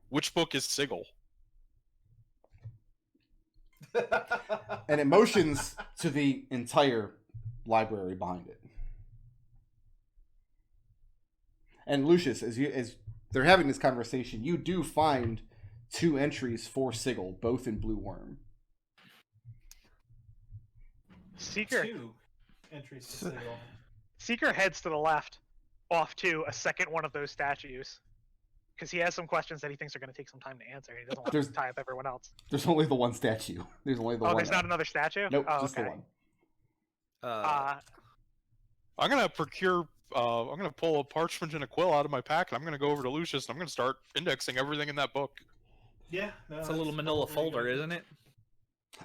Which book is Sigil? And it motions to the entire library behind it. And Lucius, as they're having this conversation, you do find 2 entries for Sigil, both in Blue Worm. Seeker. 2 entries to Sigil. Seeker heads to the left, off to a second one of those statues. Because he has some questions that he thinks are going to take some time to answer. He doesn't want to tie up everyone else. There's only the one statue. There's only the one. Oh, there's not another statue? Nope, oh, just okay. the one. I'm gonna procure. I'm gonna pull a parchment and a quill out of my pack, and I'm gonna go over to Lucius, and I'm gonna start indexing everything in that book. Yeah, no, It's a little manila folder, isn't it?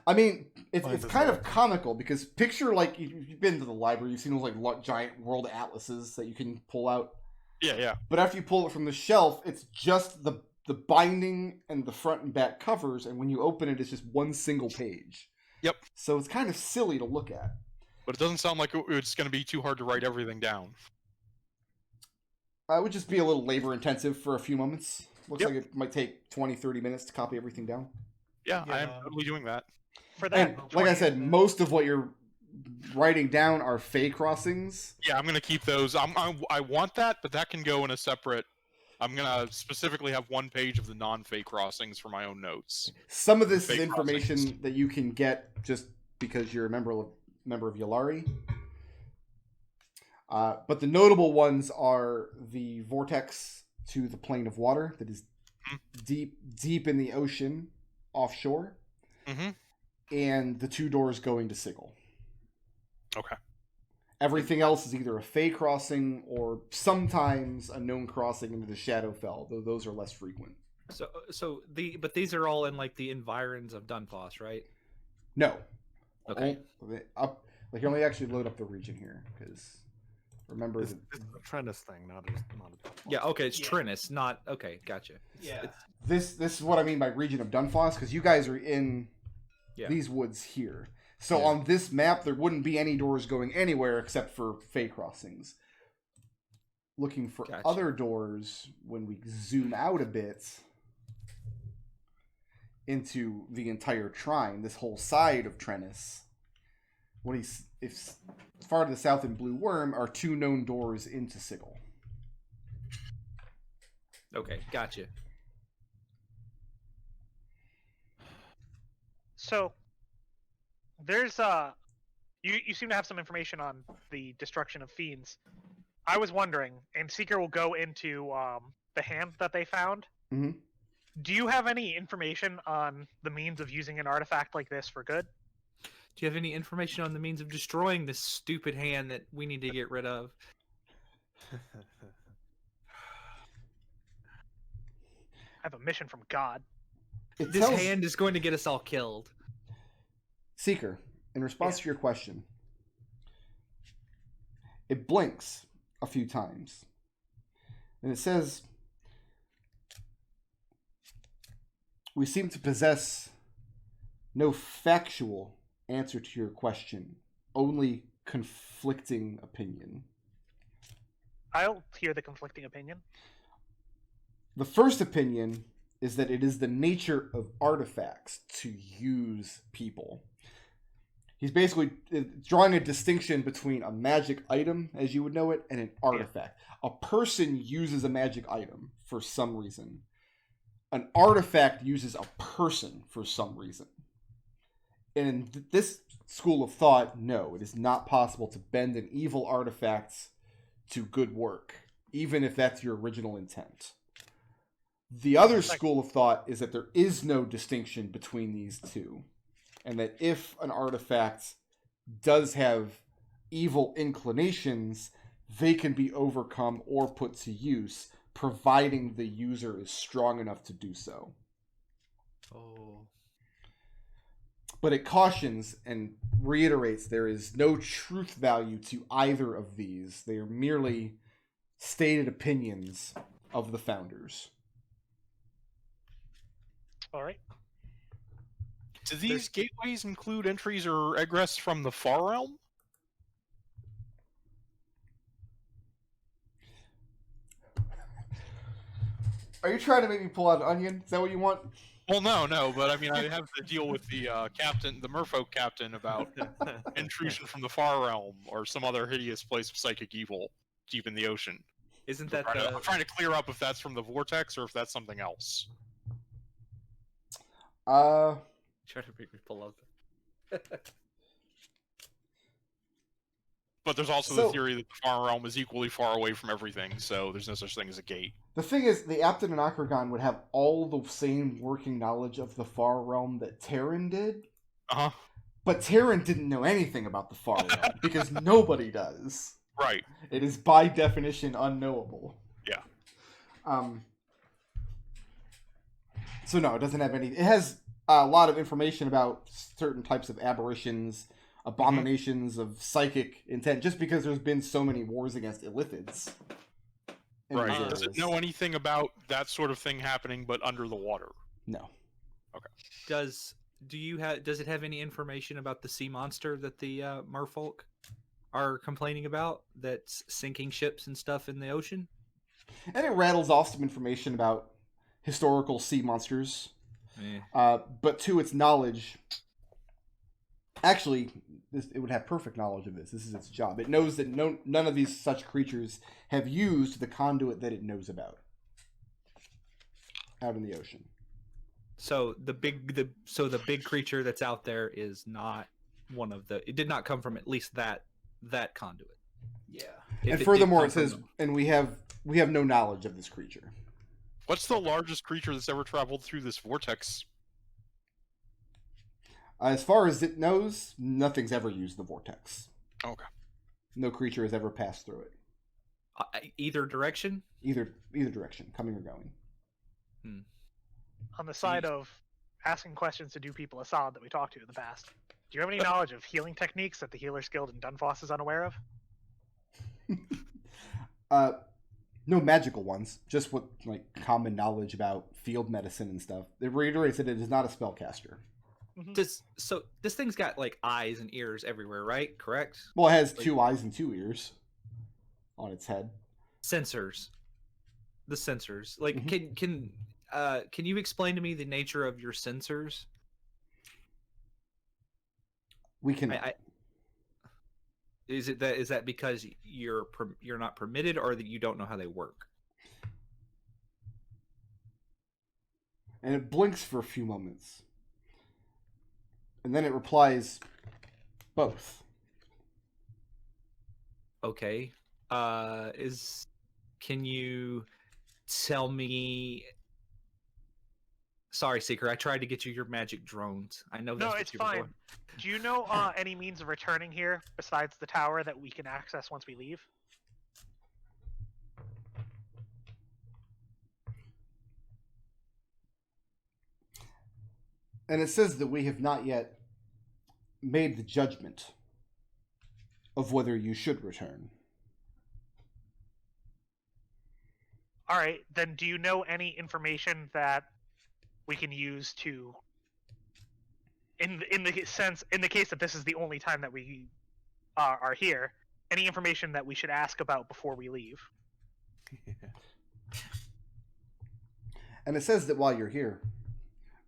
I mean, it's kind of comical because picture like you've been to the library, you've seen those like giant world atlases that you can pull out. Yeah. But after you pull it from the shelf, it's just the binding and the front and back covers, and when you open it, it's just one single page. Yep. So it's kind of silly to look at. But it doesn't sound like it's going to be too hard to write everything down. It would just be a little labor intensive for a few moments. Looks like it might take 20-30 minutes to copy everything down. Yeah, I am totally doing that. For that, and like I said, most of what you're writing down are Fey crossings. Yeah, I'm going to keep those. I want that, but that can go in a separate... I'm going to specifically have 1 page of the non-Fey crossings for my own notes. Some of this is Fey information crossings. that you can get just because you're a member of Yulari. But the notable ones are the vortex to the plane of water that is deep in the ocean offshore. Mm-hmm. And the 2 doors going to Sigil. Okay. Everything else is either a Fey crossing or sometimes a known crossing into the Shadowfell, though those are less frequent. But these are all in like the environs of Dunfoss, right? No. Okay. You can only actually load up the region here because remember It's a Trennis thing, not a Yeah. Okay. It's Trinus, not okay. Gotcha. Yeah. This is what I mean by region of Dunfoss because you guys are in these woods here. So on this map, there wouldn't be any doors going anywhere except for Fey crossings. Looking for other doors when we zoom out a bit into the entire Trine, this whole side of Trennis. If far to the south in Blue Worm are 2 known doors into Sigil. Okay, gotcha. So there's you seem to have some information on the destruction of fiends. I was wondering, and Seeker will go into the hand that they found. Mm-hmm. Do you have any information on the means of using an artifact like this for good? Do you have any information on the means of destroying this stupid hand that we need to get rid of? I have a mission from God. This hand is going to get us all killed. Seeker, in response to your question, it blinks a few times. And it says, we seem to possess no factual answer to your question, only conflicting opinion. I'll hear the conflicting opinion. The first opinion is that it is the nature of artifacts to use people. He's basically drawing a distinction between a magic item, as you would know it, and an artifact. Yeah. A person uses a magic item for some reason. An artifact uses a person for some reason. And in this school of thought, no, it is not possible to bend an evil artifact to good work, even if that's your original intent. The other school of thought is that there is no distinction between these two. And that if an artifact does have evil inclinations, they can be overcome or put to use, providing the user is strong enough to do so. Oh. But it cautions and reiterates there is no truth value to either of these. They are merely stated opinions of the founders. All right. Do these gateways include entries or egress from the Far Realm? Are you trying to make me pull out an onion? Is that what you want? Well, no, but I mean, I have to deal with the captain, the merfolk captain, about intrusion from the far realm or some other hideous place of psychic evil deep in the ocean. Isn't that I'm trying to clear up if that's from the vortex or if that's something else. Trying to make me pull out. But there's also So- the theory that the far realm is equally far away from everything, so there's no such thing as a gate. The thing is, the Aptononochregon would have all the same working knowledge of the Far Realm that Terran did, Uh-huh. but Terran didn't know anything about the Far Realm, because nobody does. Right. It is by definition unknowable. Yeah. So no, it doesn't have any... It has a lot of information about certain types of aberrations, abominations of psychic intent, just because there's been so many wars against illithids. in these Right. Does it areas. know anything about that sort of thing happening, but under the water? No. Does it have any information about the sea monster that the merfolk are complaining about that's sinking ships and stuff in the ocean? And it rattles off some information about historical sea monsters. Eh. But to its knowledge, actually, it would have perfect knowledge of this. This is its job. It knows that none of these such creatures have used the conduit that it knows about out in the ocean. So the big creature that's out there is not one of the. It did not come from at least that conduit. Yeah. If And it furthermore, did it come says, from them- and we have no knowledge of this creature. What's the largest creature that's ever traveled through this vortex? As far as it knows, nothing's ever used the vortex. Okay. No creature has ever passed through it. either direction. Either direction, coming or going. On the side of asking questions to do people a solid that we talked to in the past, do you have any knowledge of healing techniques that the Healers Guild in Dunfoss is unaware of? No magical ones, just what common knowledge about field medicine and stuff. It reiterates that it is not a spellcaster. So this thing's got eyes and ears everywhere, right? Correct. Well, it has 2 eyes and 2 ears on its head. Sensors. The sensors. Mhm. Can you explain to me the nature of your sensors? We can. Is that because you're not permitted, or that you don't know how they work? And it blinks for a few moments. And then it replies, both. Okay. Can you tell me? Sorry, Seeker. I tried to get you your magic drones. I know that's No, what it's you were fine. doing. Do you know any means of returning here besides the tower that we can access once we leave? And it says that we have not yet made the judgment of whether you should return. All right, then do you know any information that we can use to, in the case that this is the only time that we are here, any information that we should ask about before we leave? And it says that while you're here,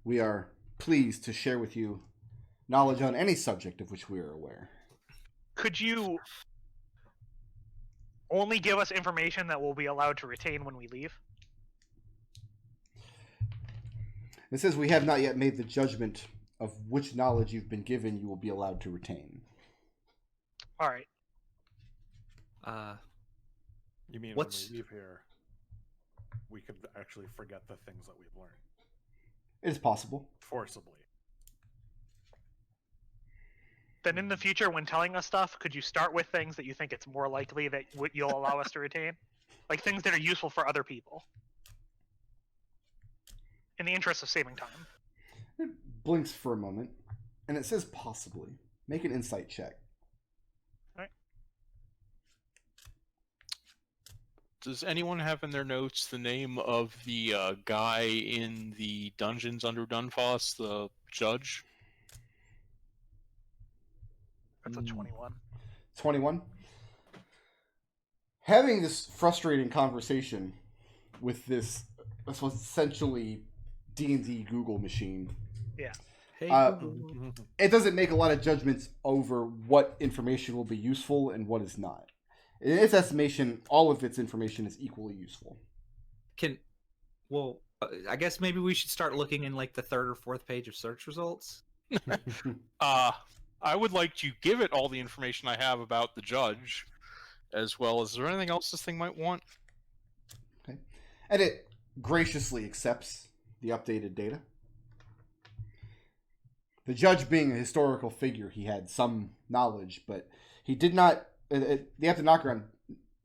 we are pleased to share with you knowledge on any subject of which we are aware. Could you only give us information that we'll be allowed to retain when we leave? It says we have not yet made the judgment of which knowledge you've been given you will be allowed to retain. All right. You mean What's- when we leave here, we could actually forget the things that we've learned It is possible. forcibly? Then in the future, when telling us stuff, could you start with things that you think it's more likely that you'll allow us to retain? Like things that are useful for other people. In the interest of saving time. It blinks for a moment, and it says possibly. Make an insight check. Does anyone have in their notes the name of the guy in the dungeons under Dunfoss, the judge? That's a 21. 21. Having this frustrating conversation with this this was essentially D&D Google machine. Hey, Google. It doesn't make a lot of judgments over what information will be useful and what is not. In its estimation, all of its information is equally useful. I guess maybe we should start looking in like the third or fourth page of search results. I would like to give it all the information I have about the judge, as well as, is there anything else this thing might want? Okay. And it graciously accepts the updated data. The judge being a historical figure, he had some knowledge, but he did not, the Aptononochregon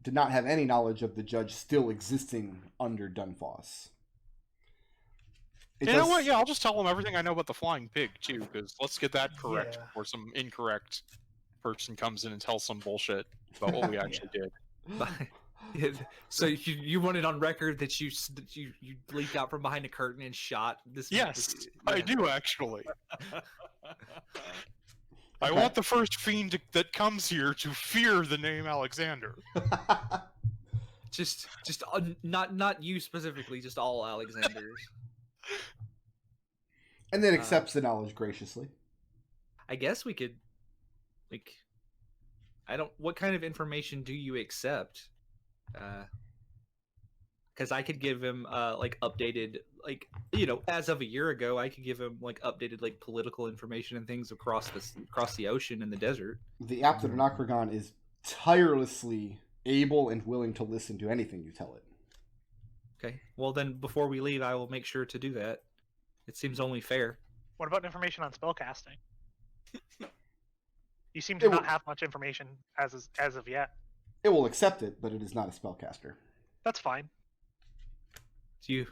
did not have any knowledge of the judge still existing under Dunfoss. You know what? Yeah, I'll just tell him everything I know about the flying pig, too, because let's get that correct Yeah. before some incorrect person comes in and tells some bullshit about what we actually did. So you want it on record that you leaked out from behind a curtain and shot this? Yes, I do, actually. I want the first fiend that comes here to fear the name Alexander. Just not you specifically, just all Alexanders. And then accepts the knowledge graciously. I guess we could, like, what kind of information do you accept? Because I could give him like updated, like, as of a year ago, I could give him like updated like political information and things across the ocean and the desert. The Aptononochregon is tirelessly able and willing to listen to anything you tell it. Okay. Well, then before we leave, I will make sure to do that. It seems only fair. What about information on spellcasting? You seem to not have much information as of yet. It will accept it, but it is not a spellcaster. That's fine. Do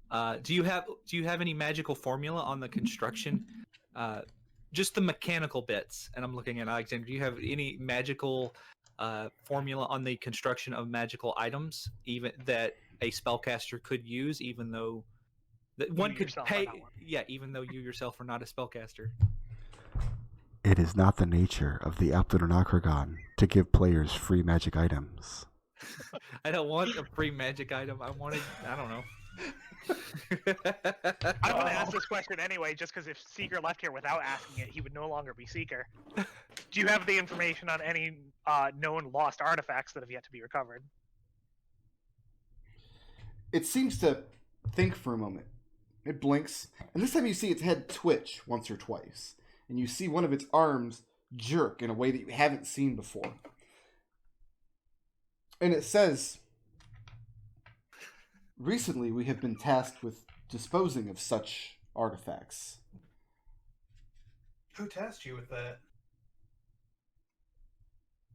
you have any magical formula on the construction? Just the mechanical bits. And I'm looking at Alexander. Do you have any magical formula on the construction of magical items, even that a spellcaster could use, even though one could pay? Yeah, even though you yourself are not a spellcaster. It is not the nature of the Aptononochregon to give players free magic items. I don't want a free magic item. I don't know. I'm going to ask this question anyway, just because if Seeker left here without asking it, he would no longer be Seeker. Do you have the information on any known lost artifacts that have yet to be recovered? It seems to think for a moment. It blinks, and this time you see its head twitch once or twice, and you see one of its arms jerk in a way that you haven't seen before. And it says, recently we have been tasked with disposing of such artifacts. Who tasked you with that?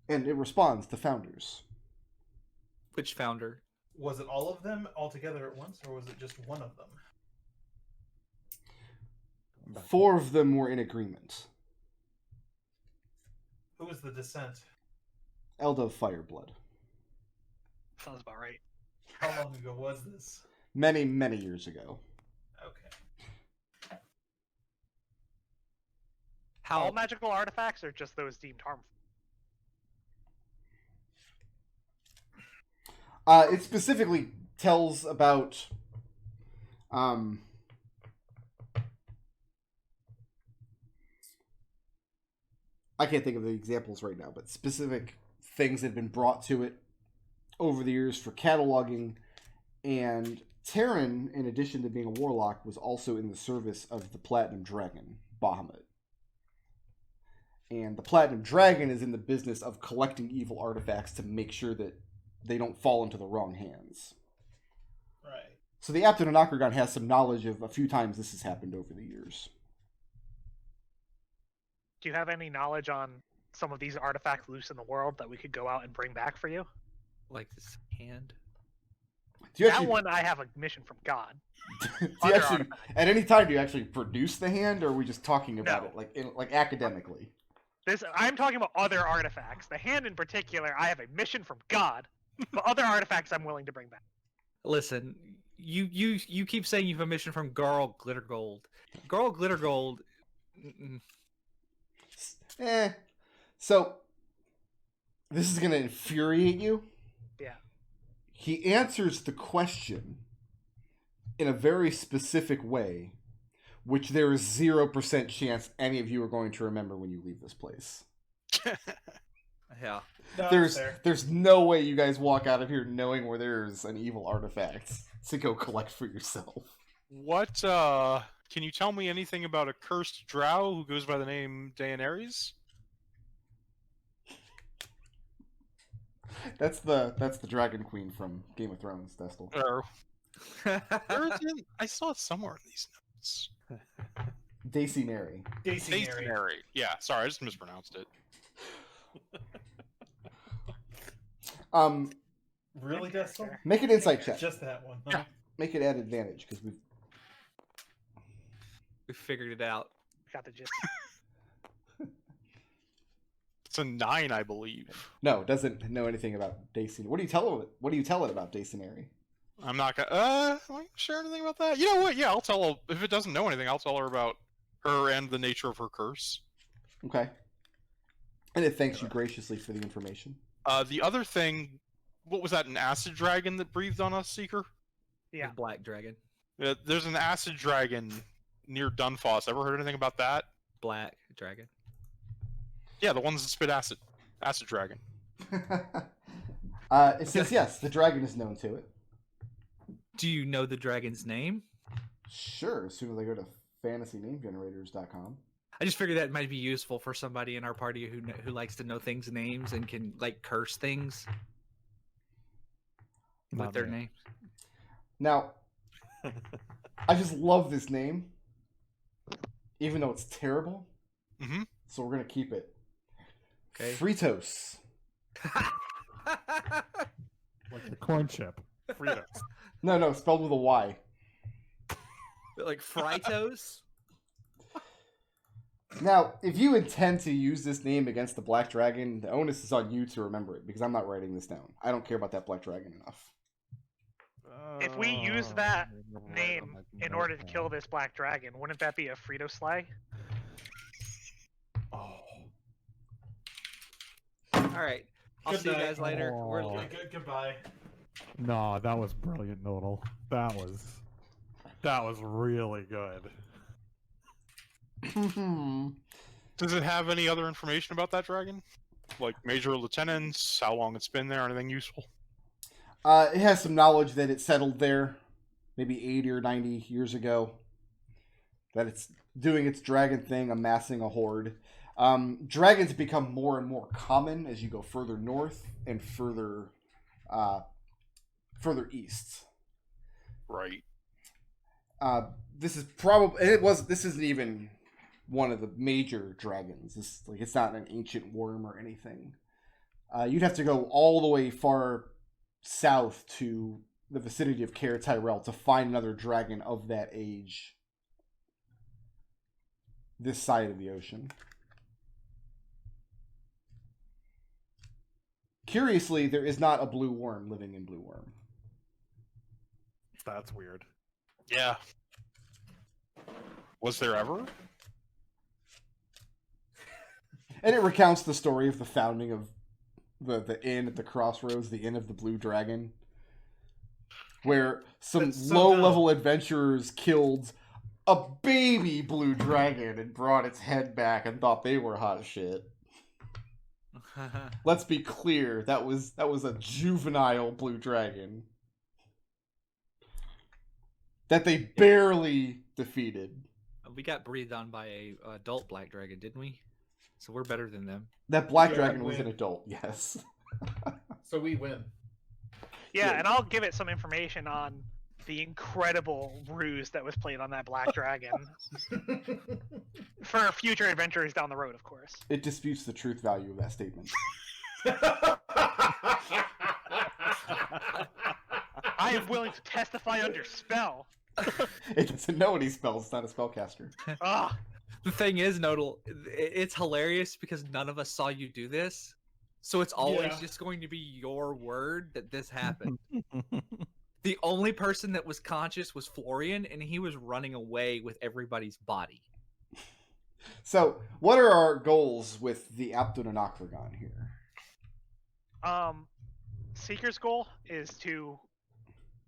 And it responds to founders. Which founder? Was it all of them all together at once, or was it just one of them? 4 of them were in agreement. Who was the dissent? Elda Fireblood. Sounds about right. How long ago was this? Many, many years ago. Okay. All magical artifacts, or just those deemed harmful? It specifically tells about I can't think of the examples right now, but specific things that have been brought to it over the years for cataloging. And Terran, in addition to being a warlock, was also in the service of the Platinum Dragon, Bahamut. And the Platinum Dragon is in the business of collecting evil artifacts to make sure that they don't fall into the wrong hands. Right. So the Aptononochregon has some knowledge of a few times this has happened over the years. Do you have any knowledge on some of these artifacts loose in the world that we could go out and bring back for you? Like this hand? That one I have a mission from God. Do you actually, at any time, do you actually produce the hand, or are we just talking about it, like academically? I'm talking about other artifacts. The hand in particular, I have a mission from God. But other artifacts I'm willing to bring back. Listen, you keep saying you have a mission from Garl Glittergold. Garl Glittergold. So this is gonna infuriate you. Yeah. he answers the question in a very specific way, which there is 0% chance any of you are going to remember when you leave this place. Yeah. No, There's no way you guys walk out of here knowing where there's an evil artifact to go collect for yourself. What, can you tell me anything about a cursed drow who goes by the name Daenerys? That's the Dragon Queen from Game of Thrones, Destil. Or, I saw it somewhere in these notes. Daenerys. Daenerys. Yeah, sorry, I just mispronounced it. Really, Destil? Make an insight check. Just that one. Huh? Yeah. Make it at advantage because We figured it out. Got the gist. It's a 9, I believe. doesn't know anything about Daenerys. What do you tell it? What do you tell it about Daenerys? I'm not gonna, am I share anything about that? You know what, yeah, I'll tell her, if it doesn't know anything, I'll tell her about her and the nature of her curse. Okay. And it thanks you graciously for the information. The other thing, what was that, an acid dragon that breathed on us, Seeker? Yeah. The black dragon. There's an acid dragon near Dunfoss. Ever heard anything about that? Black dragon. Yeah, the ones that spit acid. Acid dragon. It says yes, the dragon is known to it. Do you know the dragon's name? Sure, as soon as I go to fantasynamegenerators.com. I just figured that might be useful for somebody in our party who likes to know things' names and can like curse things with Not their me. names. Now, I just love this name, even though it's terrible. Mm-hmm. So we're gonna keep it. Okay. Fritos. Like the corn chip. Fritos. No, spelled with a Y. Like Fritos? Now, if you intend to use this name against the Black Dragon, the onus is on you to remember it, because I'm not writing this down. I don't care about that Black Dragon enough. If we use that name in order to kill this black dragon, wouldn't that be a Frito Slay? Oh. All right. I'll Good see you night. guys later. We're Oh. Goodbye. No, that was brilliant, Nodal. That was really good. Does it have any other information about that dragon? Like major lieutenants, how long it's been there, anything useful? It has some knowledge that it settled there maybe 80 or 90 years ago. That it's doing its dragon thing, amassing a horde. Dragons become more and more common as you go further north and further east. Right. This isn't even one of the major dragons. It's not an ancient worm or anything. You'd have to go all the way far south to the vicinity of Caer Tyrell to find another dragon of that age this side of the ocean. Curiously, there is not a blue worm living in Blue Worm. That's weird. Yeah. Was there ever? And it recounts the story of the founding of the inn at the crossroads, the Inn of the Blue Dragon, where some That's so low-level adventurers killed a baby blue dragon and brought its head back and thought they were hot shit. Let's be clear, that was a juvenile blue dragon that they barely defeated. We got breathed on by a adult black dragon, didn't we? So we're better than them. That black Yeah, dragon we was an win. adult, yes. So we win. Yeah, Yeah. and I'll give it some information on the incredible ruse that was played on that black dragon for future adventures down the road, of course. It disputes the truth value of that statement. I am willing to testify under spell. It doesn't know any spells, it's not a spellcaster. Ah, The thing is, Nodal, it's hilarious because none of us saw you do this. So it's always Yeah. just going to be your word that this happened. The only person that was conscious was Florian, and he was running away with everybody's body. So, what are our goals with the Aptononochregon here? Seeker's goal is to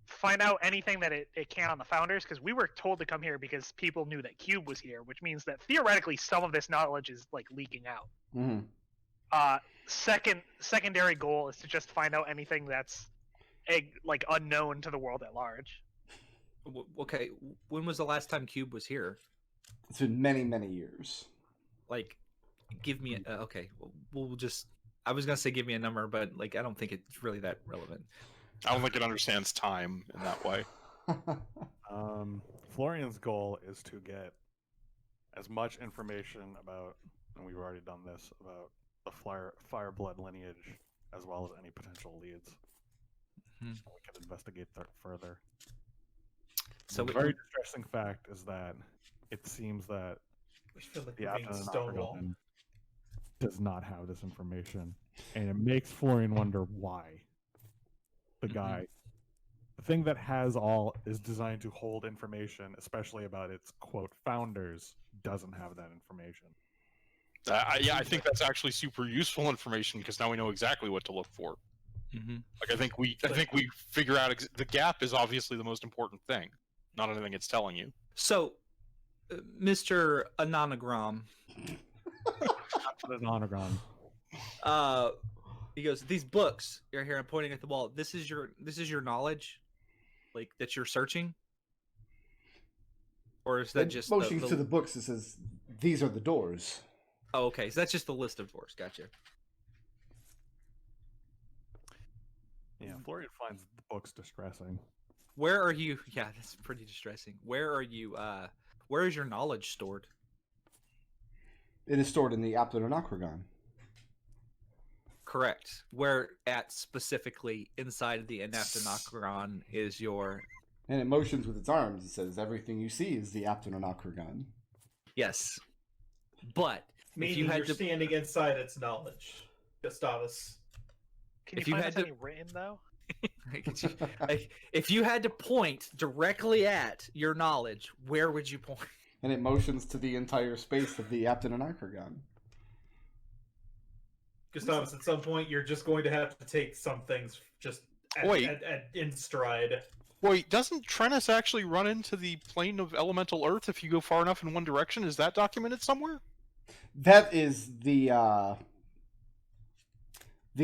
find out anything that it can on the Founders, because we were told to come here because people knew that Cube was here, which means that theoretically some of this knowledge is like leaking out. Mm-hmm. Secondary goal is to just find out anything that's like unknown to the world at large. Okay, when was the last time Cube was here? It's been many, many years. Like, give me a, okay. We'll just. I was gonna say give me a number, but like I don't think it's really that relevant. I don't think it understands time in that way. Florian's goal is to get as much information about, and we've already done this, about the Fireblood lineage, as well as any potential leads. Mm-hmm. So we can investigate that further. So the very distressing fact is that it seems that We feel like the we're being stonewalled. Aptononochregon does not have this information, and it makes Florian wonder why. The guy, the thing that has all is designed to hold information, especially about its quote founders, doesn't have that information. Yeah, I think that's actually super useful information because now we know exactly what to look for. Mm-hmm. Like I think we figure out the gap is obviously the most important thing, not anything it's telling you. So, Mr. Anonogram, Aptononochregon. he goes, these books you're here. I'm pointing at the wall. This is your knowledge, like that you're searching, or is that just motions to the books? It says these are the doors. Oh, okay. So that's just the list of doors. Gotcha. Yeah, Florian finds the books distressing. Where are you? Yeah, that's pretty distressing. Where are you? Where is your knowledge stored? It is stored in the Aptononochregon. Correct. Where at specifically inside of the Aptononochregon is your? And it motions with its arms. It says everything you see is the Aptononochregon. Yes, but Meaning if you had you're to, standing inside its knowledge, Gustavus. Can you If you find had this to- any written though? if you had to point directly at your knowledge, where would you point? And it motions to the entire space of the Aptononochregon. Gustavus, at some point you're just going to have to take some things just in stride. Wait, doesn't Trennis actually run into the plane of elemental earth if you go far enough in one direction? Is that documented somewhere? That is the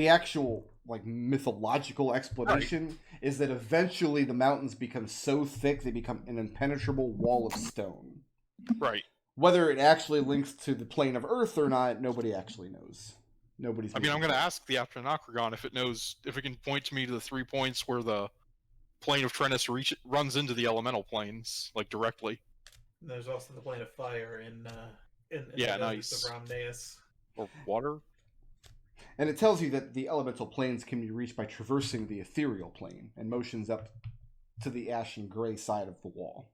actual like mythological explanation is that eventually the mountains become so thick they become an impenetrable wall of stone. Right. Whether it actually links to the plane of Earth or not, nobody actually knows. I mean, I'm going to ask the Aptononochregon if it can point to me to the 3 points where the plane of Trennis runs into the elemental planes, like directly. And there's also the plane of fire in Yeah, the nice. of Ramneus. Or water. And it tells you that the elemental planes can be reached by traversing the ethereal plane and motions up to the ashen gray side of the wall.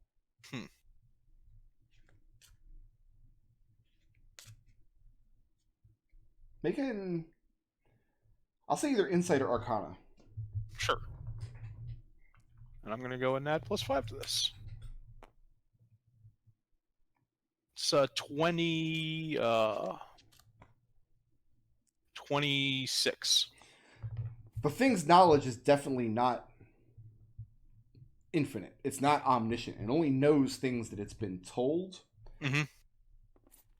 I'll say either insight or arcana. Sure. And I'm going to go and add +5 to this. It's 26. The thing's knowledge is definitely not infinite. It's not omniscient. It only knows things that it's been told. Mhm.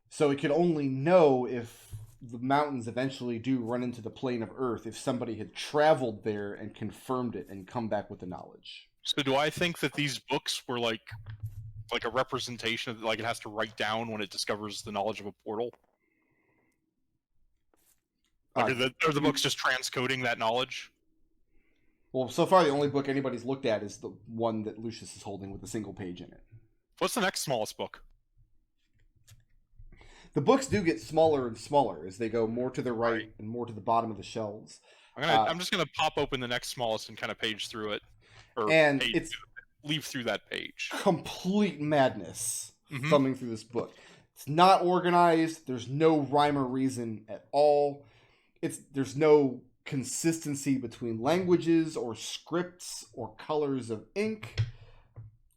So it can only know if the mountains eventually do run into the plane of Earth, if somebody had traveled there and confirmed it and come back with the knowledge. So do I think that these books were like a representation of, like, it has to write down when it discovers the knowledge of a portal? Like, are the books just transcoding that knowledge? Well, so far the only book anybody's looked at is the one that Lucius is holding with a single page in it. What's the next smallest book? The books do get smaller and smaller as they go more to the right and more to the bottom of the shelves. I'm just gonna pop open the next smallest and kind of page through it, or And it's leave through that page. complete madness Mhm. thumbing through this book. It's not organized. There's no rhyme or reason at all. There's no consistency between languages or scripts or colors of ink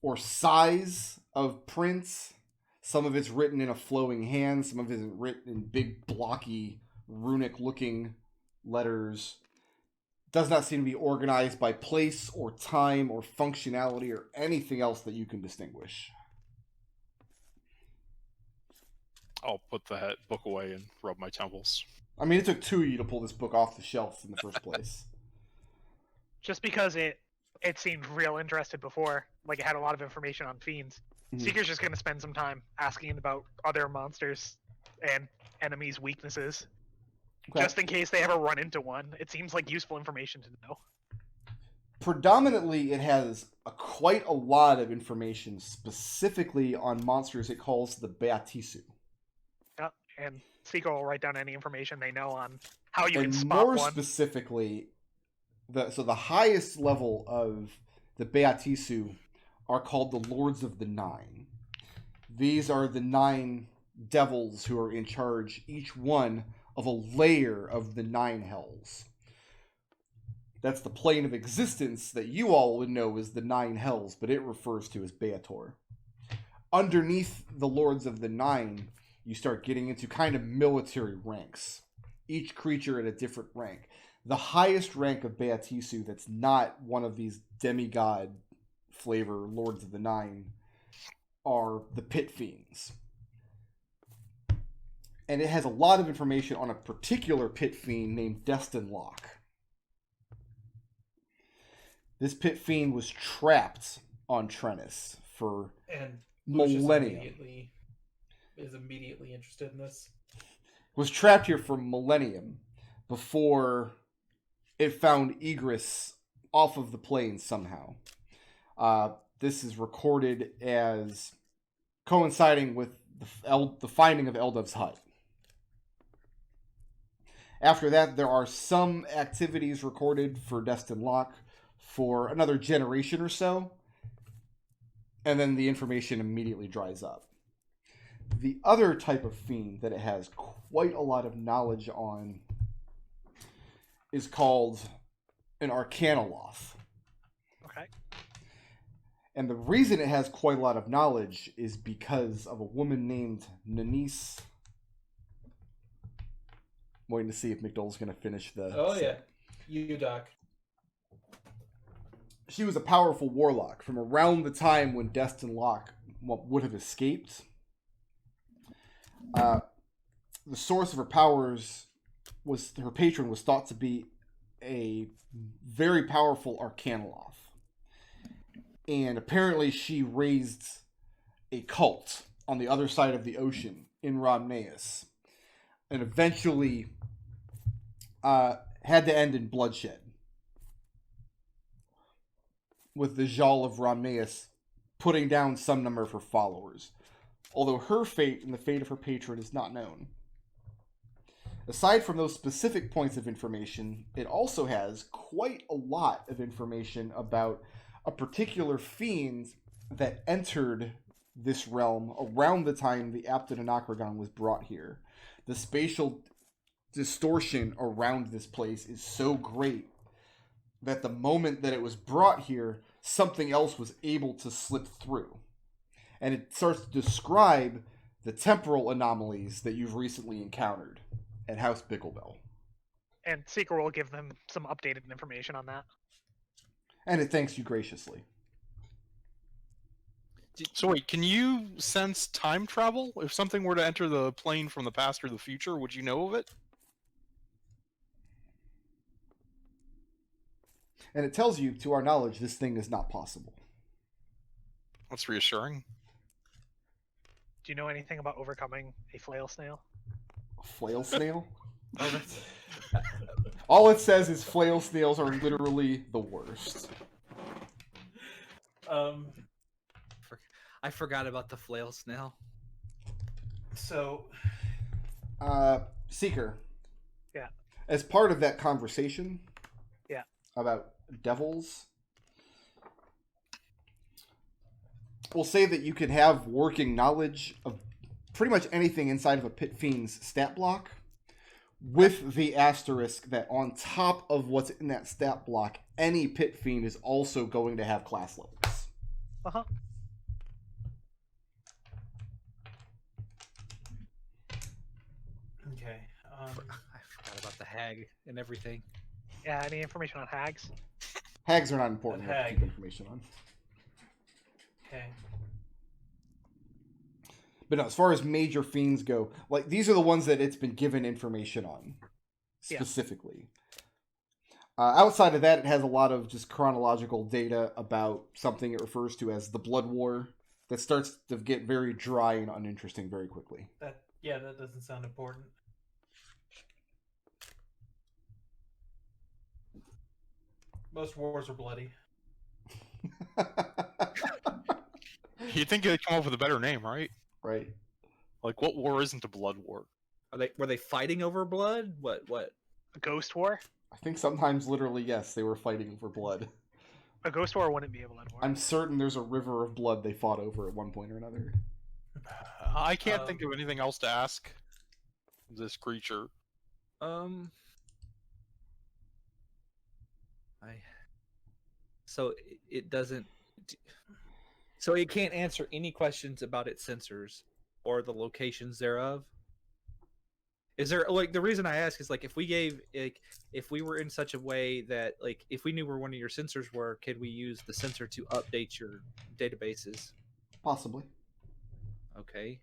or size of prints. Some of it's written in a flowing hand. Some of it is written in big, blocky, runic-looking letters. does not seem to be organized by place or time or functionality or anything else that you can distinguish. I'll put the book away and rub my temples. I mean, it took 2 of you to pull this book off the shelf in the first place. Just because it seemed real interested before, like it had a lot of information on fiends. Mhm. Seeker's just going to spend some time asking about other monsters and enemies' weaknesses, Okay. just in case they ever run into one. It seems like useful information to know. Predominantly, it has quite a lot of information specifically on monsters it calls the Beatisu. Yep. And Seeker will write down any information they know on how you And can spot more one. specifically, the highest level of the Beatisu are called the Lords of the Nine. These are the 9 devils who are in charge, each one of a layer of the 9 hells. That's the plane of existence that you all would know as the 9 hells, but it refers to as Beator. Underneath the Lords of the Nine, you start getting into kind of military ranks. Each creature at a different rank. The highest rank of Beatisu that's not one of these demigod flavor Lords of the Nine are the Pit Fiends. And it has a lot of information on a particular Pit Fiend named Destil. This Pit Fiend was trapped on Trennis for And Lucius millennia. is immediately interested in this. Was trapped here for millennium before it found egress off of the plains somehow. This is recorded as coinciding with the finding of Eldov's hut. After that, there are some activities recorded for Destil for another generation or so, and then the information immediately dries up. The other type of fiend that it has quite a lot of knowledge on is called an Arcanoloth. Okay. And the reason it has quite a lot of knowledge is because of a woman named Nanise. I'm waiting to see if McDohl's going to finish the... Oh, yeah. You, Doc. She was a powerful warlock from around the time when Destil would have escaped. The source of her powers was her patron was thought to be a very powerful Arcanoloth. And apparently she raised a cult on the other side of the ocean in Rhamneus. And eventually had to end in bloodshed. With the Jal of Rhamneus putting down some number of her followers. Although her fate and the fate of her patron is not known. Aside from those specific points of information, it also has quite a lot of information about a particular fiend that entered this realm around the time the Aptononochregon was brought here. The spatial distortion around this place is so great that the moment that it was brought here, something else was able to slip through. And it starts to describe the temporal anomalies that you've recently encountered at House Bicklebell. And Seeker will give them some updated information on that. And it thanks you graciously. So wait, can you sense time travel? If something were to enter the plane from the past or the future, would you know of it? And it tells you, to our knowledge, this thing is not possible. That's reassuring. Do you know anything about overcoming a flail snail? A flail snail? Oh, that's... All it says is flail snails are literally the worst. I forgot about the flail snail. So... Seeker. Yeah. As part of that conversation... Yeah. About devils... We'll say that you can have working knowledge of pretty much anything inside of a Pit Fiend's stat block, with the asterisk that on top of what's in that stat block, any Pit Fiend is also going to have class levels. Uh-huh. Okay. I forgot about the hag and everything. Yeah, any information on hags? Hags are not important to Hag. keep information on. Okay. But no, as far as major fiends go, like these are the ones that it's been given information on Yeah. specifically. Outside of that, it has a lot of just chronological data about something it refers to as the Blood War that starts to get very dry and uninteresting very quickly. That doesn't sound important. Most wars are bloody. You'd think they'd come up with a better name, right? Right. Like, what war isn't a blood war? Were they fighting over blood? What? A ghost war? I think sometimes, literally, yes, they were fighting for blood. A ghost war wouldn't be a blood war. I'm certain there's a river of blood they fought over at one point or another. I can't think of anything else to ask this creature. So it doesn't. So it can't answer any questions about its sensors or the locations thereof. Is there like the reason I ask is like if we were in such a way that like if we knew where one of your sensors were, could we use the sensor to update your databases? Possibly. Okay.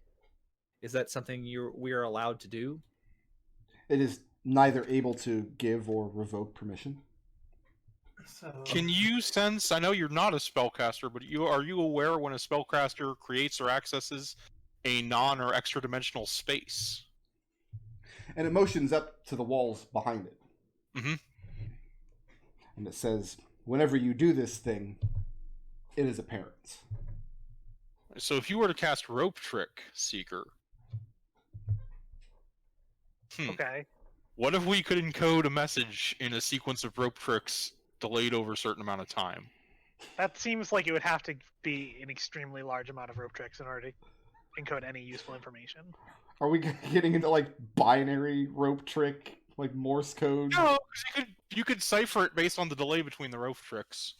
Is that something we are allowed to do? It is neither able to give or revoke permission. So Can you sense? I know you're not a spellcaster, but are you aware when a spellcaster creates or accesses a non or extra dimensional space? And it motions up to the walls behind it. Mm-hmm. And it says, whenever you do this thing, it is apparent. So if you were to cast Rope Trick, Seeker, Okay. what if we could encode a message in a sequence of rope tricks delayed over a certain amount of time? That seems like it would have to be an extremely large amount of rope tricks in order to encode any useful information. Are we getting into like binary rope trick, like Morse code? No, because you could cipher it based on the delay between the rope tricks.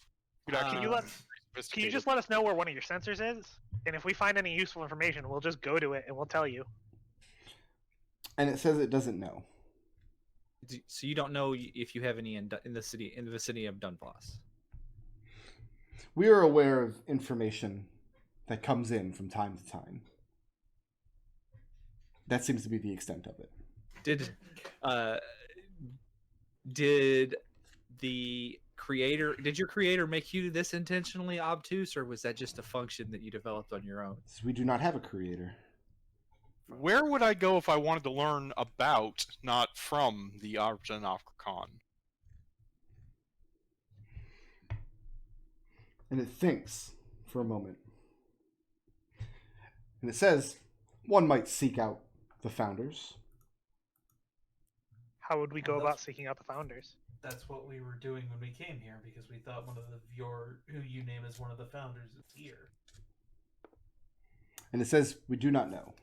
You'd actually Can you be let- pretty Can you just sophisticated. let us know where one of your sensors is? And if we find any useful information, we'll just go to it and we'll tell you. And it says it doesn't know. So you don't know if you have any in the vicinity of Dunboss. We are aware of information that comes in from time to time. That seems to be the extent of it. Did your creator make you this intentionally obtuse, or was that just a function that you developed on your own? We do not have a creator. Where would I go if I wanted to learn about, not from, the Artificer? And it thinks for a moment. And it says, one might seek out the founders. How would we go about seeking out the founders? that's what we were doing when we came here because we thought one of who you name as one of the founders is here. And it says, we do not know.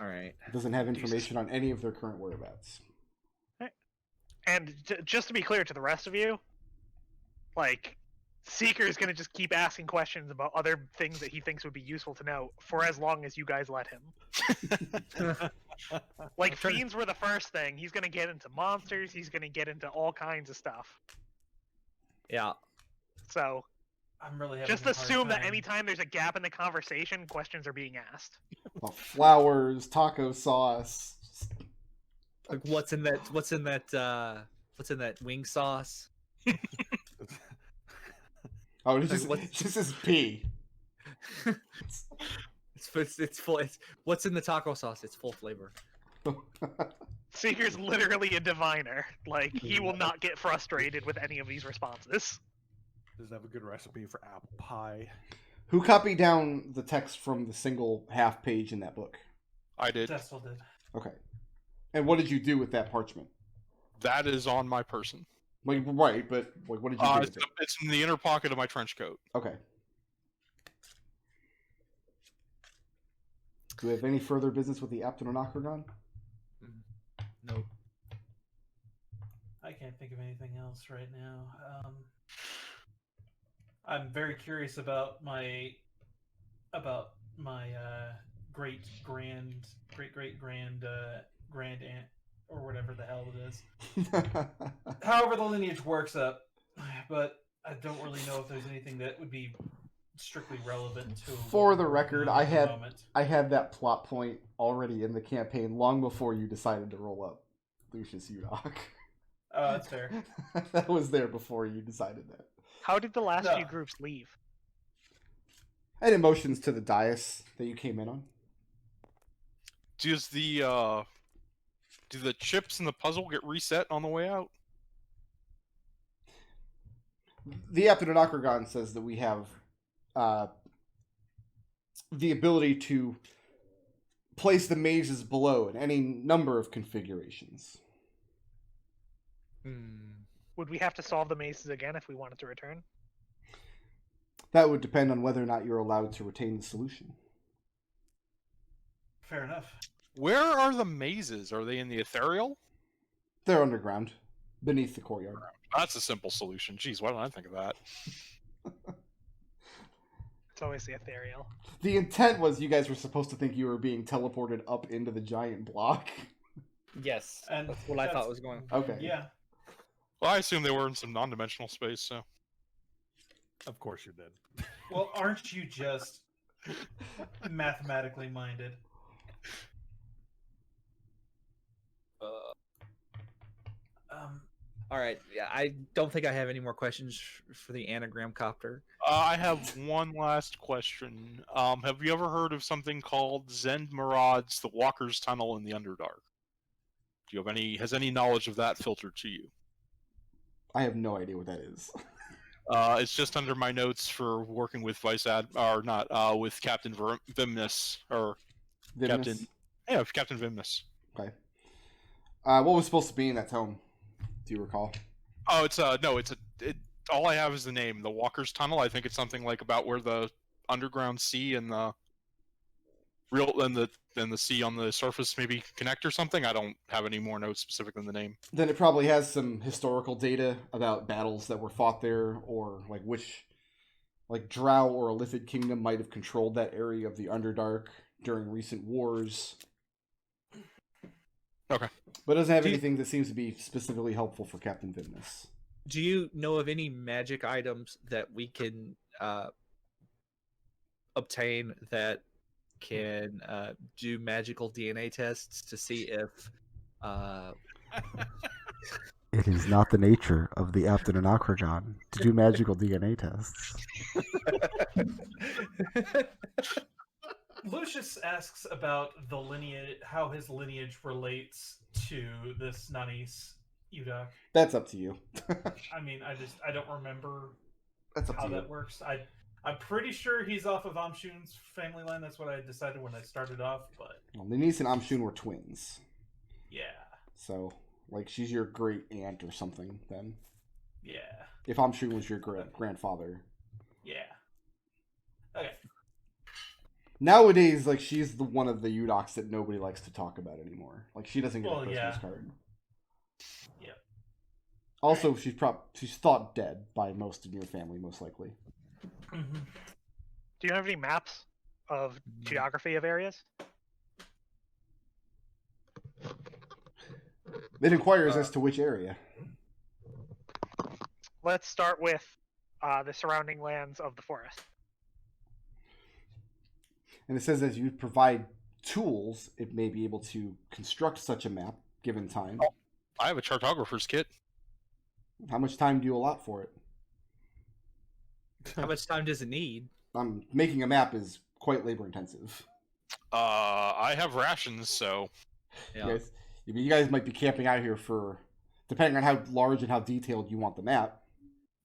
All right. It doesn't have information on any of their current whereabouts. And just to be clear to the rest of you, like, Seeker is going to just keep asking questions about other things that he thinks would be useful to know for as long as you guys let him. Like, fiends were the first thing. He's going to get into monsters. He's going to get into all kinds of stuff. Yeah. So, I'm really having just a hard assume that time. anytime there's a gap in the conversation, questions are being asked. Well, flowers, taco sauce. Like what's in that wing sauce? Oh, it's Like, just, what's- it's just his pee. It's full. It's what's in the taco sauce? It's full flavor. Seeker's literally a diviner. Like, he will not get frustrated with any of these responses. Does it have a good recipe for apple pie? Who copied down the text from the single half page in that book? I did. Destil did. Okay. And what did you do with that parchment? That is on my person. Like, right, but like, what did you do with it? It's in the inner pocket of my trench coat. Okay. Do we have any further business with the Aptononochregon? No. I can't think of anything else right now. I'm very curious about my great grand aunt or whatever the hell it is. However the lineage works up, but I don't really know if there's anything that would be strictly relevant to. For the record, I at the had moment. that plot point already in the campaign long before you decided to roll up Lucius Udok. Oh, that's fair. That was there before you decided that. How did the last No. few groups leave? And emotions to the dais that you came in on. Does the do the chips in the puzzle get reset on the way out? The Aptononochregon says that we have the ability to place the mazes below in any number of configurations. Would we have to solve the mazes again if we wanted to return? That would depend on whether or not you're allowed to retain the solution. Fair enough. Where are the mazes? Are they in the ethereal? They're underground, beneath the courtyard. That's a simple solution. Jeez, why don't I think of that? It's always the ethereal. The intent was you guys were supposed to think you were being teleported up into the giant block. Yes, And that's what I thought was going. Okay. Yeah. Well, I assume they were in some non-dimensional space, so... Of course you did. Well, aren't you just mathematically minded? All right. Yeah, I don't think I have any more questions for the anagram copter. I have one last question. Have you ever heard of something called Zend Marad's The Walker's Tunnel in the Underdark? Do you have has any knowledge of that filtered to you? I have no idea what that is. It's just under my notes for working with with Captain Vimnus, or Vimnus? Captain Vimnus. Okay. What was supposed to be in that tome? Do you recall? Oh, all I have is the name, the Walker's Tunnel. I think it's something like about where the underground sea and the sea on the surface maybe connect or something. I don't have any more notes specific than the name. Then it probably has some historical data about battles that were fought there, or like which, like Drow or a Lithid kingdom might have controlled that area of the Underdark during recent wars. Okay. But it doesn't have anything that seems to be specifically helpful for Captain Vimnus. Do you know of any magic items that we can obtain that can do magical DNA tests to see if It is not the nature of the Aptononochregon to do magical DNA tests. Lucius asks about the lineage, how his lineage relates to this Nanis Udok. That's up to you. I mean, I don't remember That's up how to you. that works. I'm pretty sure he's off of Amshun's family line. That's what I decided when I started off, but... Well, Denise and Amshun were twins. Yeah. So, like, she's your great aunt or something, then. Yeah. If Amshun was your grandfather. Yeah. Okay. Nowadays, like, she's the one of the Udoks that nobody likes to talk about anymore. Like, she doesn't get a Christmas card. Yep. Also, she's thought dead by most in your family, most likely. Mm-hmm. Do you have any maps of geography of areas? It inquires as to which area. Let's start with the surrounding lands of the forest. And it says as you provide tools, it may be able to construct such a map, given time. Oh, I have a cartographer's kit. How much time do you allot for it? how much time does it need? Making a map is quite labor intensive. I have rations, so... Yeah. You guys might be camping out here for, depending on how large and how detailed you want the map.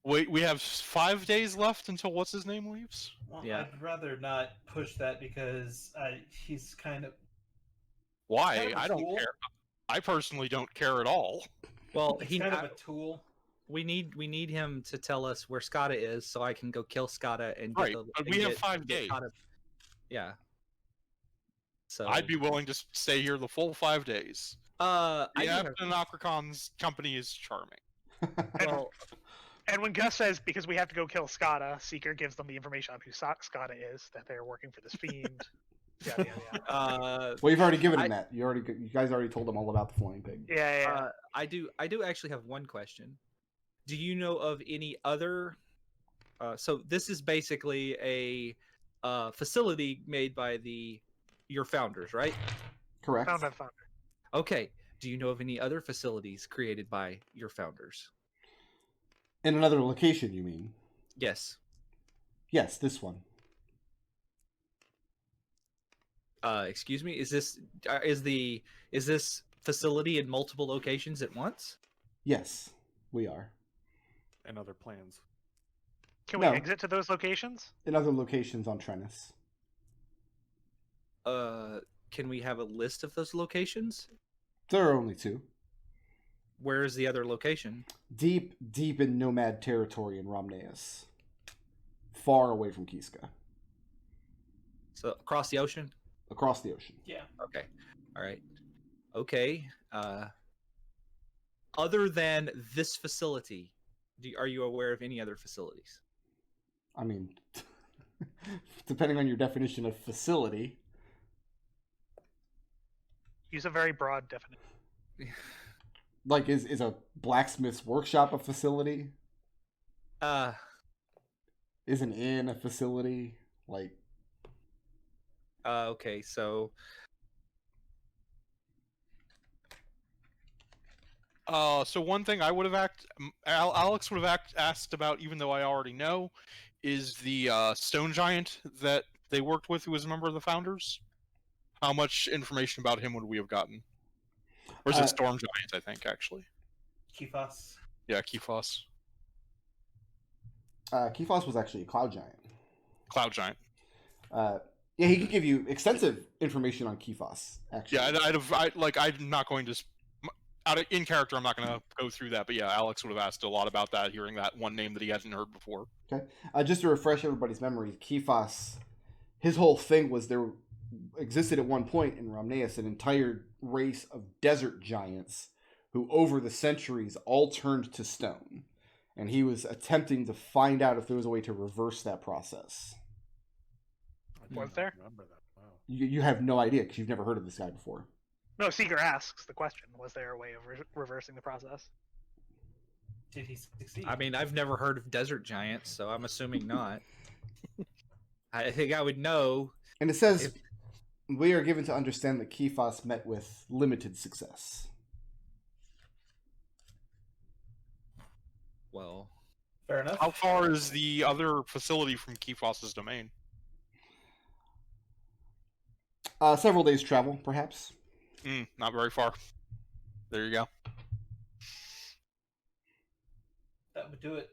Wait, we have 5 days left until what's-his-name leaves? Well, Yeah. I'd rather not push that because he's kind of... Why? Kind of a I don't tool. care. I personally don't care at all. Well, He's kind of a tool. we need him to tell us where Skada is, so I can go kill Skada and get Right, but we have 5 days. Yeah. So I'd be willing to stay here the full 5 days. I The do have- Aptononochregon's company is charming. well, And when Gus says, because we have to go kill Skada, Seeker gives them the information on who Skada is, that they're working for this fiend. Yeah. Well, you've already given him that. You guys already told him all about the flying pig. Yeah. I do actually have one question. Do you know of any other? So this is basically a facility made by your founders, right? Correct. Found. Okay. Do you know of any other facilities created by your founders? In another location, you mean? Yes. Yes, this one. Excuse me. Is this facility in multiple locations at once? Yes, we are. And other plans. Can we No. exit to those locations? In other locations on Trennis. Can we have a list of those locations? There are only 2. Where is the other location? Deep in nomad territory in Romneus. Far away from Kiska. So across the ocean? Across the ocean. Yeah. Okay. All right. Okay. Other than this facility, are you aware of any other facilities? I mean, depending on your definition of facility. Use a very broad definition. Like, is a blacksmith's workshop a facility? Is an inn a facility? Like... Okay, so... So one thing I would have Alex would have asked about, even though I already know, is the stone giant that they worked with, who was a member of the founders. How much information about him would we have gotten? Or is it storm giant? I think actually. Kifas. Yeah, Kifas. Kifos was actually a cloud giant. Cloud giant. Yeah, he could give you extensive information on Kifos. Actually, yeah, I'm not going to. In character, I'm not going to go through that, but yeah, Alex would have asked a lot about that, hearing that one name that he hadn't heard before. Okay, just to refresh everybody's memory, Kifos, his whole thing was there existed at one point in Romneus an entire race of desert giants who, over the centuries, all turned to stone, and he was attempting to find out if there was a way to reverse that process. Was there? Remember that. Wow. You have no idea because you've never heard of this guy before. No, Seeker asks the question: was there a way of reversing the process? Did he succeed? I mean, I've never heard of desert giants, so I'm assuming not. I think I would know. And it says, we are given to understand that Kifos met with limited success. Well, Fair enough. How far is the other facility from Kifos's domain? Several days' travel, perhaps. Not very far. There you go. That would do it.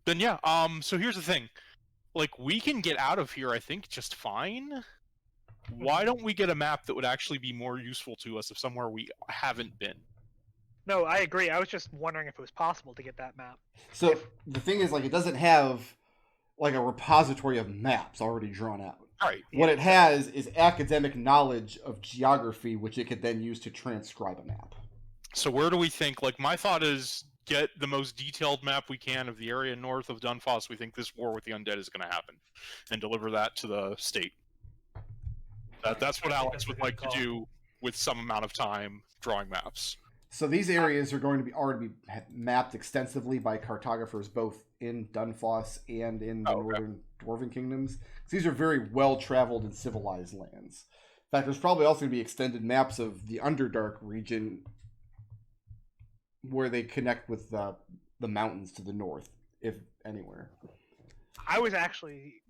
Then yeah, so here's the thing. Like, we can get out of here, I think, just fine. Why don't we get a map that would actually be more useful to us of somewhere we haven't been? No, I agree. I was just wondering if it was possible to get that map. So the thing is, like, it doesn't have like a repository of maps already drawn out. Right. What it has is academic knowledge of geography, which it could then use to transcribe a map. So where do we think, like, my thought is get the most detailed map we can of the area north of Dunfoss we think this war with the undead is going to happen, and deliver that to the state. That's what I think Alex that's a would good like call. to do with some amount of time drawing maps. So these areas are going to be already mapped extensively by cartographers both in Dunfoss and in the northern Dwarven kingdoms. These are very well-traveled and civilized lands. In fact, there's probably also going to be extended maps of the Underdark region where they connect with the mountains to the north, if anywhere. I was actually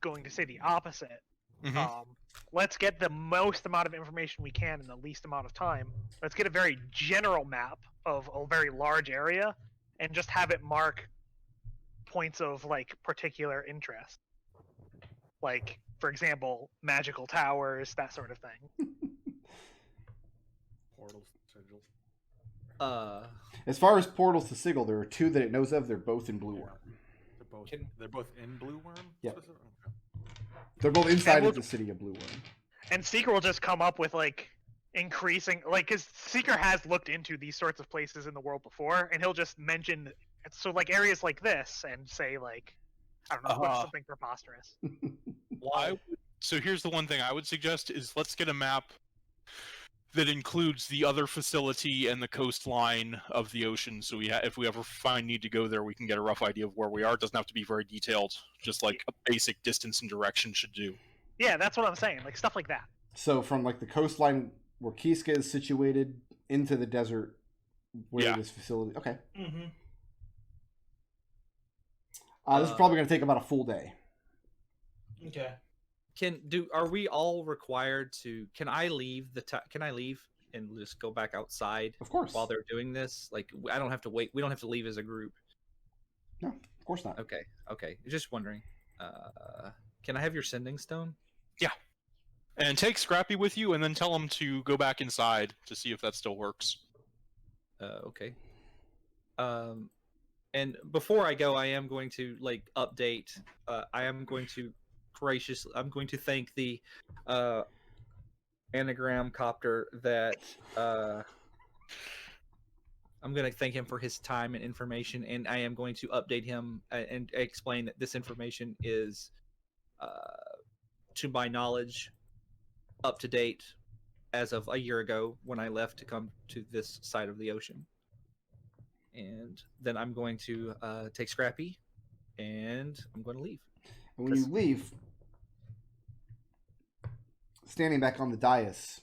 going to say the opposite. Mhm. Let's get the most amount of information we can in the least amount of time. Let's get a very general map of a very large area and just have it mark points of like particular interest. Like, for example, magical towers, that sort of thing. Portals, sigils. As far as portals to Sigil, there are 2 that it knows of. They're both in Blue Worm. They're both in Blue Worm? Yep. Okay. They're both inside we'll- of the city of Blue Worm. And Seeker will just come up with like increasing, like, because Seeker has looked into these sorts of places in the world before, and he'll just mention so like areas like this and say like, I don't know, what's something preposterous. Why? So here's the one thing I would suggest is let's get a map that includes the other facility and the coastline of the ocean. So if we ever need to go there, we can get a rough idea of where we are. It doesn't have to be very detailed. Just like a basic distance and direction should do. Yeah, that's what I'm saying. Like stuff like that. So from like the coastline where Kiska is situated into the desert where this facility. Okay. Mm-hmm. This is probably going to take about a full day. Okay. Are we all required to? Can I leave Can I leave and just go back outside? Of course. While they're doing this, like I don't have to wait. We don't have to leave as a group. No, of course not. Okay. Just wondering. Can I have your sending stone? Yeah. And take Scrappy with you, and then tell him to go back inside to see if that still works. Okay. And before I go, I am going to update. I am going to I'm going to thank the anagram copter that I'm going to thank him for his time and information, and I am going to update him and explain that this information is, to my knowledge, up to date as of a year ago when I left to come to this side of the ocean. And then I'm going to take Scrappy, and I'm going to leave. And when you leave, standing back on the dais,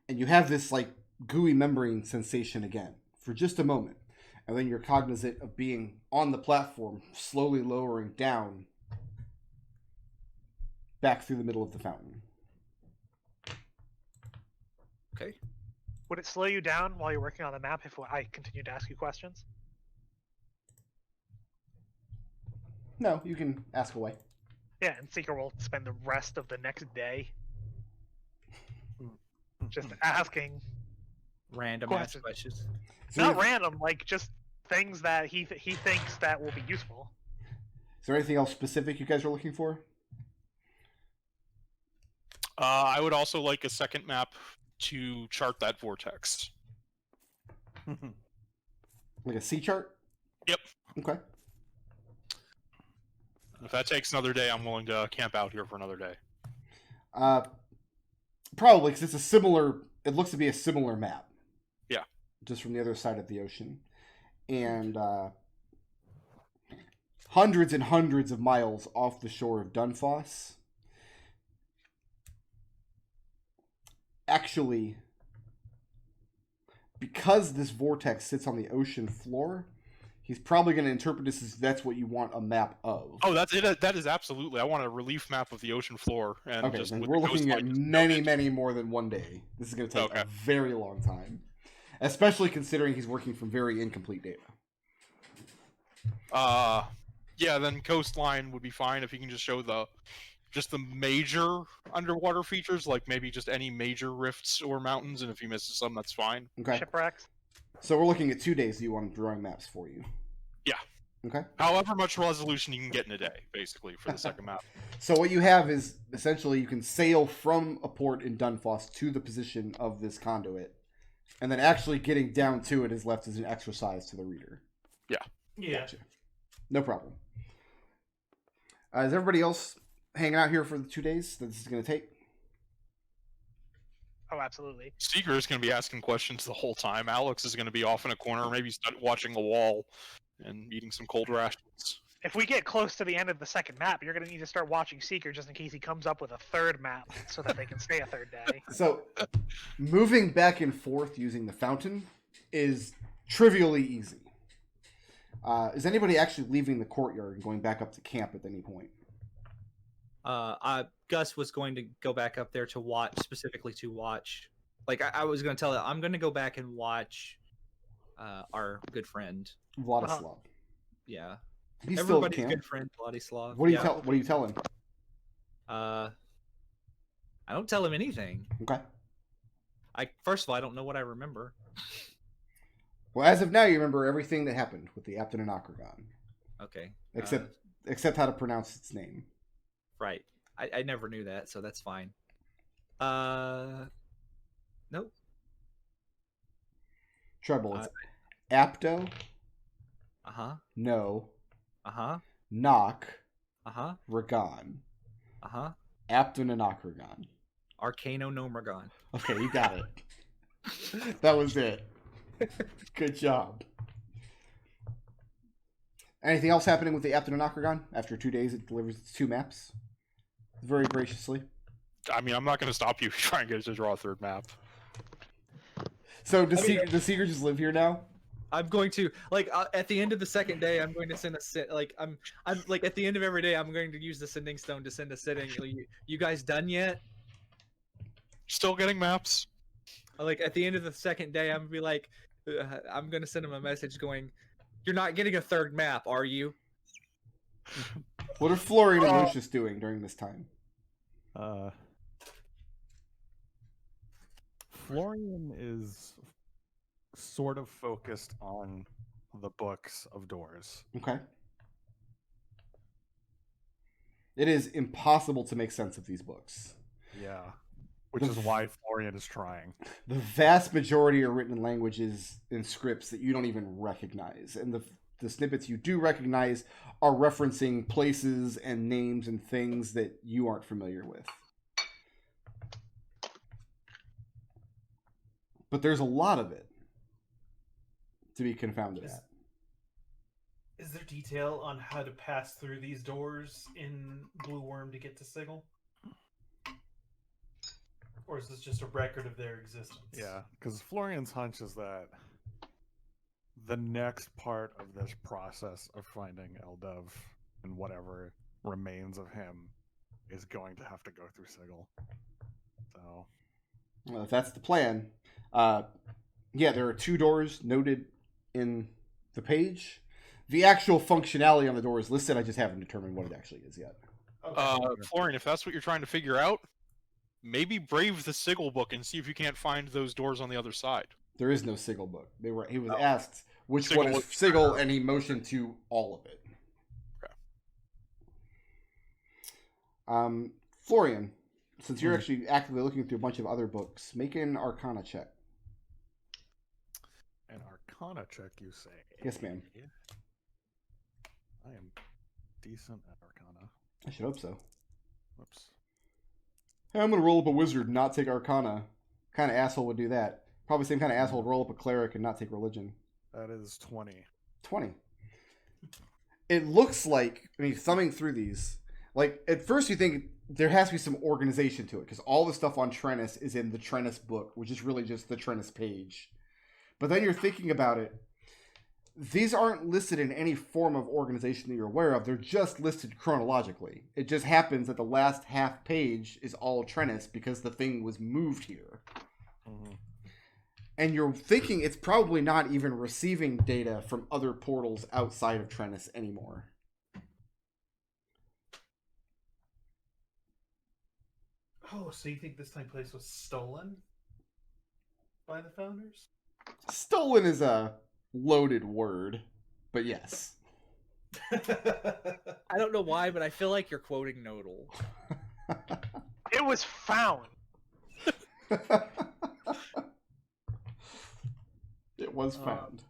and you have this gooey membrane sensation again for just a moment, and then you're cognizant of being on the platform, slowly lowering down back through the middle of the fountain. Okay. Would it slow you down while you're working on the map if I continue to ask you questions? No, you can ask away. Yeah, and Seeker will spend the rest of the next day just asking Random questions. So not random, just things that he thinks that will be useful. Is there anything else specific you guys are looking for? I would also like a second map to chart that vortex. Like a sea chart? Yep. Okay. If that takes another day, I'm willing to camp out here for another day. Probably, because it looks to be a similar map. Yeah. Just from the other side of the ocean. And hundreds and hundreds of miles off the shore of Dunfoss. Actually, because this vortex sits on the ocean floor, he's probably going to interpret this as that's what you want a map of. Oh, that's it. That is absolutely. I want a relief map of the ocean floor. And Okay, just then with we're the looking at coastline many more than one day. This is going to take a very long time. Especially considering he's working from very incomplete data. Yeah, then coastline would be fine if you can just show the major underwater features, like maybe just any major rifts or mountains, and if he misses some, that's fine. Okay. Shipwrecks. So we're looking at 2 days. Do you want drawing maps for you? Yeah. Okay. However much resolution you can get in a day, basically, for the second map. So what you have is essentially you can sail from a port in Dunfoss to the position of this conduit, and then actually getting down to it is left as an exercise to the reader. Yeah. Yeah. Gotcha. No problem. Is everybody else hanging out here for the 2 days that this is going to take? Oh, absolutely. Seeker is going to be asking questions the whole time. Alex is going to be off in a corner, maybe watching a wall and eating some cold rations. If we get close to the end of the second map, you're going to need to start watching Seeker just in case he comes up with a third map so that they can stay a third day. So, moving back and forth using the fountain is trivially easy. Is anybody actually leaving the courtyard and going back up to camp at any point? Gus was going to go back up there to watch, specifically to watch. I was going to tell him, I'm going to go back and watch our good friend. Vladislav. Yeah. He's Everybody's still at camp. good friend, Vladislav. What do you tell him? I don't tell him anything. Okay. First of all, I don't know what I remember. Well, as of now, you remember everything that happened with the Aptononochregon. Okay. Except how to pronounce its name. Right. I never knew that, so that's fine. Nope. Treble. It's Apto. Uh-huh. No. Uh-huh. Knock. Uh-huh. Regon. Uh-huh. Aptononochregon. Arcanonomergon. Okay, you got it. That was it. Good job. Anything else happening with the Aptononochregon? After 2 days, it delivers its 2 maps. Very graciously. I mean, I'm not going to stop you trying to get it to draw a 3rd map. So does Seeker just live here now? I'm going to at the end of the 2nd day, I'm going to send I'm like at the end of every day, I'm going to use the sending stone to send a sitting. You guys done yet? Still getting maps. Like at the end of the 2nd day, I'm gonna be like, I'm gonna send him a message going, "You're not getting a 3rd map, are you?" What are Florian and Lucius doing during this time? Florian is sort of focused on the books of doors. Okay. It is impossible to make sense of these books. Yeah. Which is why Florian is trying. The vast majority are written in languages and scripts that you don't even recognize. And the snippets you do recognize are referencing places and names and things that you aren't familiar with. But there's a lot of it to be confounded at. Is there detail on how to pass through these doors in Blue Worm to get to Sigil? Or is this just a record of their existence? Yeah, because Florian's hunch is that the next part of this process of finding Eldev and whatever remains of him is going to have to go through Sigil. So, well, if that's the plan, yeah, there are 2 doors noted in the page. The actual functionality on the door is listed. I just haven't determined what it actually is yet. Okay. Florian, if that's what you're trying to figure out, maybe brave the Sigil book and see if you can't find those doors on the other side. There is no Sigil book. He was asked which Sigil one is was- Sigil, and he motioned to all of it. Okay. Florian, since you're actually actively looking through a bunch of other books, make an Arcana check. an Arcana check, you say? Yes, ma'am. I am decent at Arcana. I should hope so. Whoops. Hey, I'm gonna roll up a wizard and not take Arcana. What kind of asshole would do that? Probably the same kind of asshole would roll up a cleric and not take religion. That is 20. 20. It looks like, I mean, thumbing through these, like, at first you think there has to be some organization to it, because all the stuff on Trennis is in the Trennis book, which is really just the Trennis page. But then you're thinking about it, these aren't listed in any form of organization that you're aware of. They're just listed chronologically. It just happens that the last half page is all Trennis because the thing was moved here. Mm-hmm. And you're thinking it's probably not even receiving data from other portals outside of Trennis anymore. Oh, so you think this time place was stolen by the founders? Stolen is a loaded word, but yes. I don't know why, but I feel like you're quoting Nodal. It was found. It was found.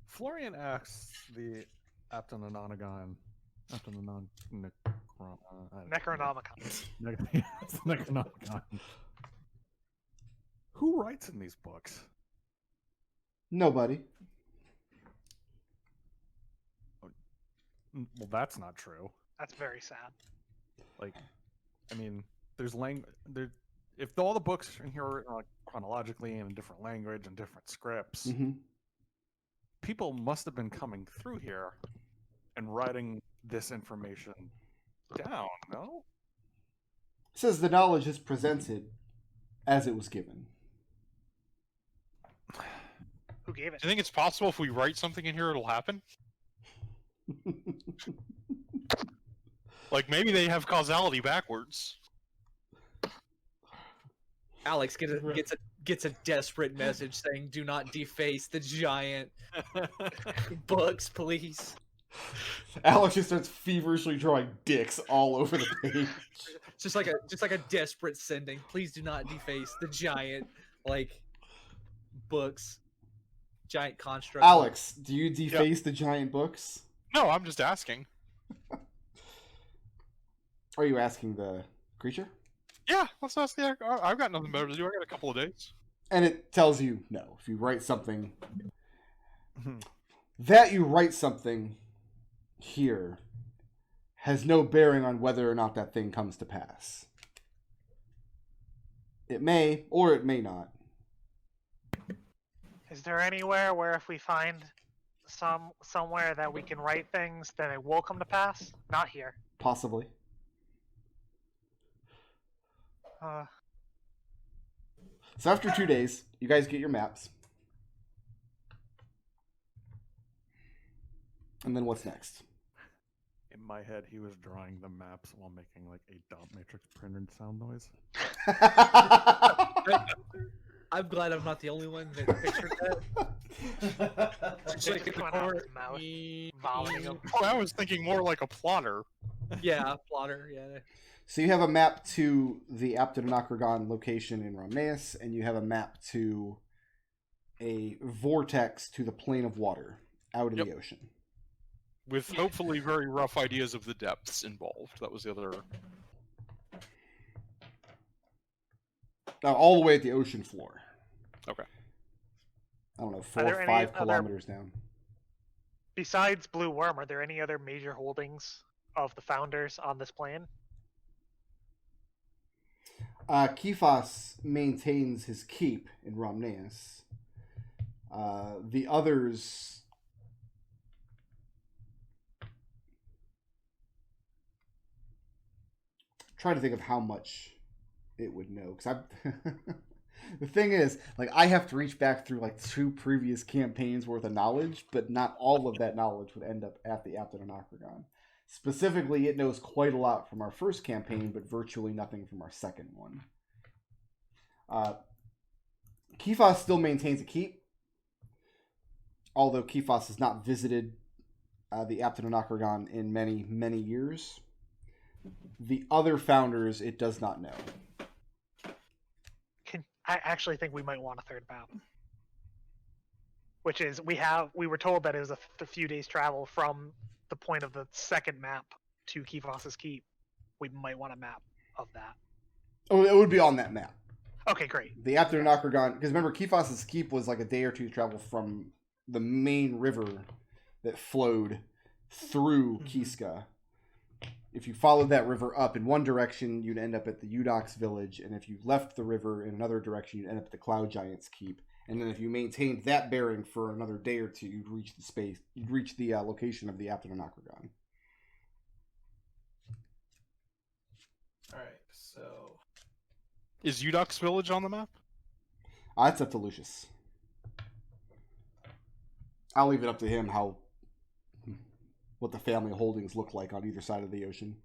Florian asks the Aptononochregon. Necronomicon. Who writes in these books? Nobody. Well, that's not true. That's very sad. Like, I mean, there's if all the books in here are chronologically in a different language and different scripts, Mm-hmm. people must have been coming through here and writing this information down, no? It says the knowledge is presented as it was given. Who gave it? Do you think it's possible if we write something in here, it'll happen? Like maybe they have causality backwards. Alex gets a desperate message saying, "Do not deface the giant books, please." Alex just starts feverishly drawing dicks all over the page. Just like a desperate sending. Please do not deface the giant books, giant construct. Alex, do you deface the giant books? No, I'm just asking. Are you asking the creature? Yeah, let's ask the. I've got nothing better to do. I got a couple of days. And it tells you no. If you write something, that you write something here has no bearing on whether or not that thing comes to pass. It may, or it may not. Is there anywhere where if we find somewhere that we can write things, then it will come to pass? Not here. Possibly. So after 2 days, you guys get your maps. And then what's next? In my head, he was drawing the maps while making like a dot matrix printed sound noise. I'm glad I'm not the only one that pictured that. Just like coming out of his mouth, volleying them. Oh, I was thinking more like a plotter. Yeah, plotter. Yeah. So you have a map to the Aptononochregon location in Romneus, and you have a map to a vortex to the plane of water out in the ocean. With hopefully very rough ideas of the depths involved. That was the other. All the way at the ocean floor. Okay. I don't know, 4 Are or there 5 any kilometers down. Besides Blue Worm, are there any other major holdings of the founders on this plane? Kefas maintains his keep in Romneus. The others... trying to think of how much it would know, because the thing is, like, I have to reach back through like 2 previous campaigns worth of knowledge, but not all of that knowledge would end up at the Aptononochregon. Specifically, it knows quite a lot from our first campaign, but virtually nothing from our second one. Kefas still maintains a keep, although Kefas has not visited the Aptononochregon in many, many years. The other founders, it does not know. I actually think we might want a third map. Which is, we were told that it was a few days travel from the point of the second map to Kefas's Keep. We might want a map of that. Oh, it would be on that map. Okay, great. The Aptononochregon, because remember, Kefas's Keep was like a day or two travel from the main river that flowed through Kiska. If you followed that river up in one direction, you'd end up at the Eudox village, and if you left the river in another direction, you'd end up at the Cloud Giant's Keep. And then if you maintained that bearing for another day or two, you'd reach the location of the Aptononochregon. Alright, so... Is Eudox village on the map? It's up to Lucius. I'll leave it up to him what the family holdings look like on either side of the ocean.